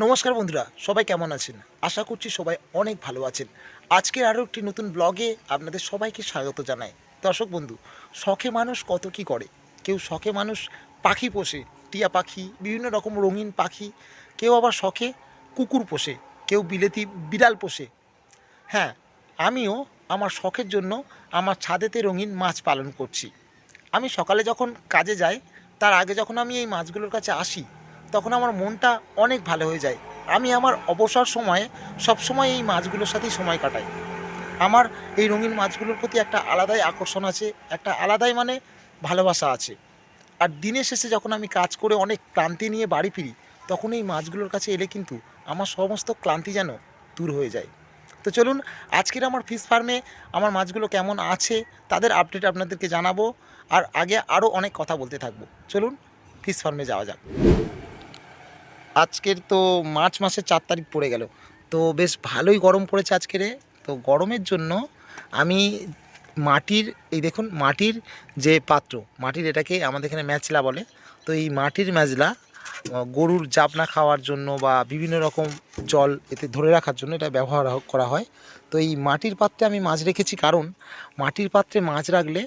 নমস্কার বন্ধুরা, সবাই কেমন আছেন? আশা করছি সবাই অনেক ভালো আছেন। আজকের আরও একটি নতুন ব্লগে আপনাদের সবাইকে স্বাগত জানাই। দর্শক বন্ধু, শখে মানুষ কত কী করে। কেউ শখে মানুষ পাখি পোষে, টিয়া পাখি, বিভিন্ন রকম রঙিন পাখি। কেউ আবার শখে কুকুর পোষে, কেউ বিলেতি বিড়াল পোষে। হ্যাঁ, আমিও আমার শখের জন্য আমার ছাদেতে রঙিন মাছ পালন করছি। আমি সকালে যখন কাজে যাই, তার আগে যখন আমি এই মাছগুলোর কাছে আসি, তখন আমার মনটা অনেক ভালো হয়ে যায়। আমি আমার অবসর সময়ে সবসময় এই মাছগুলোর সাথেই সময় কাটাই। আমার এই রঙিন মাছগুলোর প্রতি একটা আলাদাই আকর্ষণ আছে, একটা আলাদাই ভালোবাসা আছে। আর দিনের শেষে যখন আমি কাজ করে অনেক ক্লান্তি নিয়ে বাড়ি ফিরি, তখন এই মাছগুলোর কাছে এলে কিন্তু আমার সমস্ত ক্লান্তি যেন দূর হয়ে যায়। তো চলুন, আজকের আমার ফিশ ফার্মে আমার মাছগুলো কেমন আছে তাদের আপডেট আপনাদেরকে জানাবো। আর আগে আরও অনেক কথা বলতে থাকবো। চলুন ফিশ ফার্মে যাওয়া যাক। আজকের তো মার্চ মাসের 4 তারিখ পড়ে গেল, তো বেশ ভালোই গরম পড়েছে আজকেরে। তো গরমের জন্য আমি মাটির, এই দেখুন মাটির যে পাত্র, মাটির এটাকে আমাদের এখানে ম্যাচলা বলে। তো এই মাটির ম্যাচলা গরুর জাপ না খাওয়ার জন্য বা বিভিন্ন রকম জল এতে ধরে রাখার জন্য এটা ব্যবহার করা হয়। তো এই মাটির পাত্রে আমি মাছ রেখেছি, কারণ মাটির পাত্রে মাছ রাখলে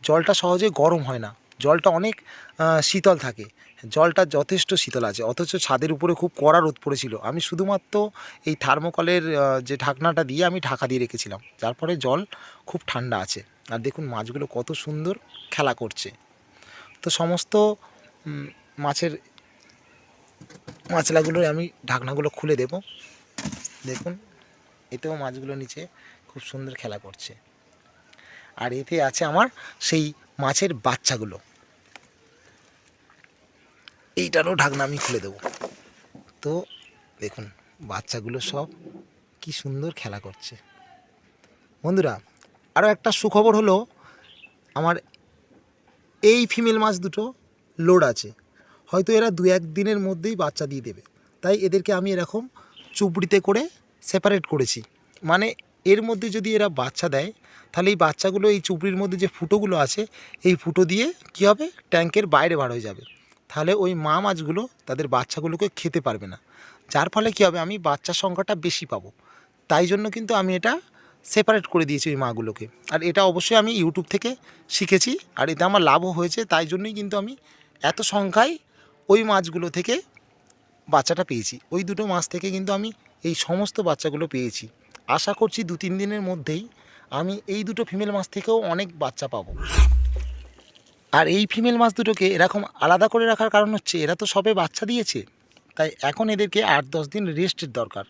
জলটা সহজে গরম হয় না, জলটা অনেক শীতল থাকে। জলটা যথেষ্ট শীতল আছে, অথচ ছাদের উপরে খুব কড়া রোদ পড়েছিল। আমি শুধুমাত্র এই থার্মোকলের যে ঢাকনাটা দিয়ে আমি ঢাকা দিয়ে রেখেছিলাম, যার ফলে জল খুব ঠান্ডা আছে। আর দেখুন মাছগুলো কত সুন্দর খেলা করছে। তো সমস্ত মাছের মাছলাগুলো আমি ঢাকনাগুলো খুলে দেব। দেখুন এতেও মাছগুলো নিচে খুব সুন্দর খেলা করছে। আর এতে আছে আমার সেই মাছের বাচ্চাগুলো। এইটারও ঢাকনা আমি খুলে দেব। তো দেখুন বাচ্চাগুলো সব কি সুন্দর খেলা করছে। বন্ধুরা, আরও একটা সুখবর হলো, আমার এই ফিমেল মাছ দুটো লোড আছে। হয়তো এরা 2-1 দিনের মধ্যেই বাচ্চা দিয়ে দেবে, তাই এদেরকে আমি এরকম চুবড়িতে করে সেপারেট করেছি। মানে এর মধ্যে যদি এরা বাচ্চা দেয়, তাহলে এই বাচ্চাগুলো এই চুবড়ির মধ্যে যে ফুটোগুলো আছে, এই ফুটো দিয়ে কী হবে, ট্যাঙ্কের বাইরে বার হয়ে যাবে। তাহলে ওই মা মাছগুলো তাদের বাচ্চাগুলোকে খেতে পারবে না, যার ফলে কী হবে, আমি বাচ্চার সংখ্যাটা বেশি পাবো। তাই জন্য কিন্তু আমি এটা সেপারেট করে দিয়েছি ওই মাগুলোকে। আর এটা অবশ্যই আমি ইউটিউব থেকে শিখেছি, আর এতে আমার লাভও হয়েছে। তাই জন্যই কিন্তু আমি এত সংখ্যায় ওই মাছগুলো থেকে বাচ্চাটা পেয়েছি। ওই দুটো মাছ থেকে কিন্তু আমি এই সমস্ত বাচ্চাগুলো পেয়েছি। আশা করছি 2-3 দিনের মধ্যেই আমি এই দুটো ফিমেল মাছ থেকেও অনেক বাচ্চা পাবো। আর এই ফিমেল মাছ দুটোকে এরকম আলাদা করে রাখার কারণ হচ্ছে, এরা তো সবে বাচ্চা দিয়েছে, তাই এখন এদেরকে 8-10 দিন রেস্টের দরকার।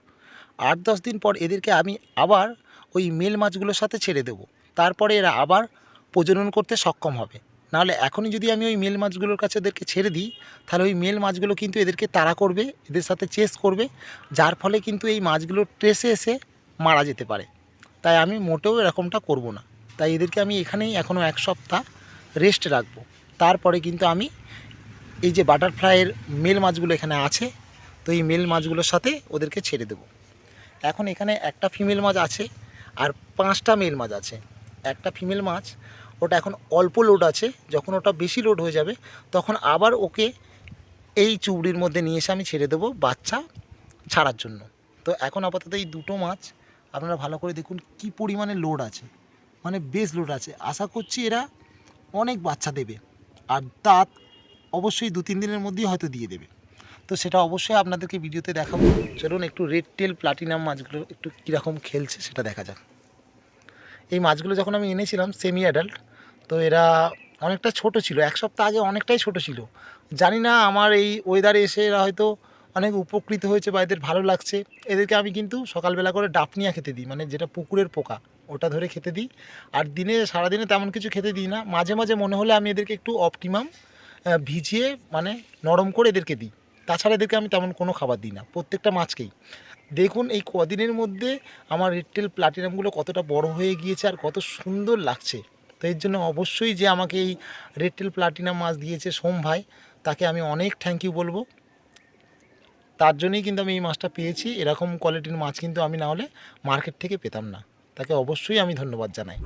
8-10 দিন পর এদেরকে আমি আবার ওই মেল মাছগুলোর সাথে ছেড়ে দেবো। তারপরে এরা আবার প্রজনন করতে সক্ষম হবে। নাহলে এখনই যদি আমি ওই মেল মাছগুলোর কাছে এদেরকে ছেড়ে দিই, তাহলে ওই মেল মাছগুলো কিন্তু এদেরকে তাড়া করবে, এদের সাথে চেস করবে, যার ফলে কিন্তু এই মাছগুলো ট্রেসে এসে মারা যেতে পারে। তাই আমি মোটেও এরকমটা করব না। তাই এদেরকে আমি এখানেই এখনও 1 সপ্তাহ রেস্টে রাখবো। তারপরে কিন্তু আমি এই যে বাটারফ্লাইয়ের মেল মাছগুলো এখানে আছে, তো এই মেল মাছগুলোর সাথে ওদেরকে ছেড়ে দেবো। এখন এখানে একটা ফিমেল মাছ আছে আর 5টা মেল মাছ আছে। একটা ফিমেল মাছ, ওটা এখন অল্প লোড আছে, যখন ওটা বেশি লোড হয়ে যাবে তখন আবার ওকে এই চুবড়ির মধ্যে নিয়ে এসে আমি ছেড়ে দেবো বাচ্চা ছাড়ার জন্য। তো এখন আপাতত এই দুটো মাছ আপনারা ভালো করে দেখুন কি পরিমাণে লোড আছে, মানে বেশ লোড আছে। আশা করছি এরা অনেক বাচ্চা দেবে, আর তা অবশ্যই 2-3 দিনের মধ্যেই হয়তো দিয়ে দেবে। তো সেটা অবশ্যই আপনাদেরকে ভিডিওতে দেখাবো। চলুন একটু রেড টেল প্লাটিনাম মাছগুলো একটু কীরকম খেলছে সেটা দেখা যাক। এই মাছগুলো যখন আমি এনেছিলাম সেমি অ্যাডাল্ট, তো এরা অনেকটা ছোট ছিল, 1 সপ্তাহ আগে অনেকটাই ছোট ছিল। জানি না আমার এই ওয়েদারে এসে এরা হয়তো অনেক উপকৃত হয়েছে বা এদের ভালো লাগছে। এদেরকে আমি কিন্তু সকালবেলা করে ডাফনিয়া খেতে দিই, মানে যেটা পুকুরের পোকা, ওটা ধরে খেতে দিই। আর দিনে সারাদিনে তেমন কিছু খেতে দিই না, মাঝে মাঝে মনে হলে আমি এদেরকে একটু অপটিমাম ভিজিয়ে মানে নরম করে এদেরকে দিই। তাছাড়া এদেরকে আমি তেমন কোনো খাবার দিই না, প্রত্যেকটা মাছকেই। দেখুন এই কদিনের মধ্যে আমার রেড টেল প্লাটিনামগুলো কতটা বড় হয়ে গিয়েছে আর কত সুন্দর লাগছে। তো এর জন্য অবশ্যই যে আমাকে এই রেড টেল প্লাটিনাম মাছ দিয়েছে সোম ভাই, তাকে আমি অনেক থ্যাংক ইউ বলবো। তার জন্যই কিন্তু আমি এই মাছটা পেয়েছি। এরকম কোয়ালিটির মাছ কিন্তু আমি না হলে মার্কেট থেকে পেতাম না, তাকে অবশ্যই আমি ধন্যবাদ জানাই।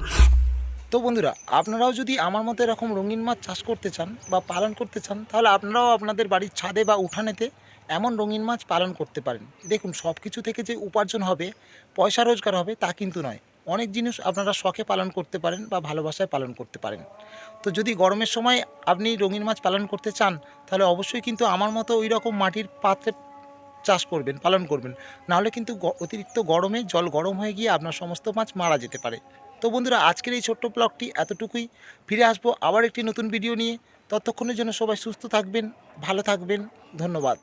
তো বন্ধুরা, আপনারাও যদি আমার মতো এরকম রঙিন মাছ চাষ করতে চান বা পালন করতে চান, তাহলে আপনারাও আপনাদের বাড়ির ছাদে বা উঠানেতে এমন রঙিন মাছ পালন করতে পারেন। দেখুন, সব কিছু থেকে যে উপার্জন হবে, পয়সা রোজগার হবে তা কিন্তু নয়। অনেক জিনিস আপনারা শখে পালন করতে পারেন বা ভালোবাসায় পালন করতে পারেন। তো যদি গরমের সময় আপনি রঙিন মাছ পালন করতে চান, তাহলে অবশ্যই কিন্তু আমার মতো ওই রকম মাটির পাত্রে চাষ করবেন, পালন করবেন। নাহলে কিন্তু অতিরিক্ত গরমে জল গরম হয়ে গিয়ে আপনার সমস্ত মাছ মারা যেতে পারে। তো বন্ধুরা, আজকের এই ছোট্ট ব্লগটি এতটুকুই। ফিরে আসবো আবার একটি নতুন ভিডিও নিয়ে। ততক্ষণের জন্য সবাই সুস্থ থাকবেন, ভালো থাকবেন। ধন্যবাদ।